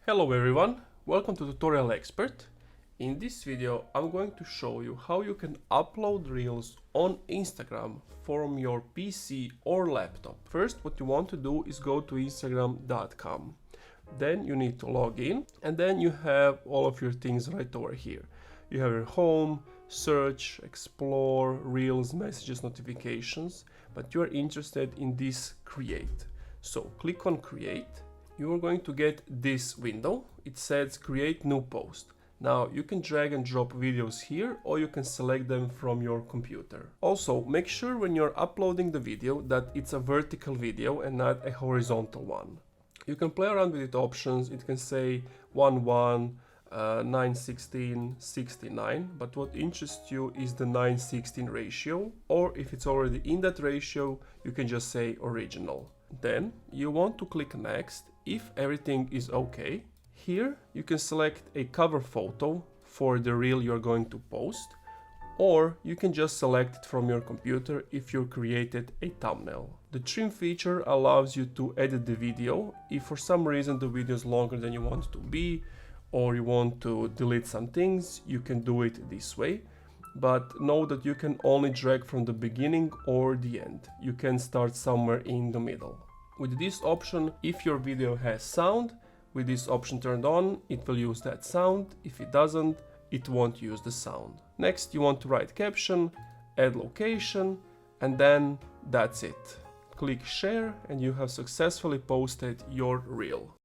Hello everyone, welcome to Tutorial Expert. In this video I'm going to show you how you can upload Reels on Instagram from your PC or laptop. First, what you want to do is go to instagram.com. Then you need to log in and then you have all of your things right over here. You have your home, search, explore, Reels, messages, notifications, but you are interested in this create. So click on create. You are going to get this window. It says create new post. Now you can drag and drop videos here or you can select them from your computer. Also, make sure when you're uploading the video that it's a vertical video and not a horizontal one. You can play around with the options. It can say 1:1, 9:16, 69, but what interests you is the 9:16 ratio, or if it's already in that ratio, you can just say original. Then you want to click next if everything is okay. Here you can select a cover photo for the reel you're going to post, or you can just select it from your computer if you created a thumbnail. The trim feature allows you to edit the video if for some reason the video is longer than you want it to be, or you want to delete some things, you can do it this way. But know that you can only drag from the beginning or the end. You can start somewhere in the middle. With this option, if your video has sound, with this option turned on, it will use that sound. If it doesn't, it won't use the sound. Next, you want to write caption, add location, and then that's it. Click share and you have successfully posted your reel.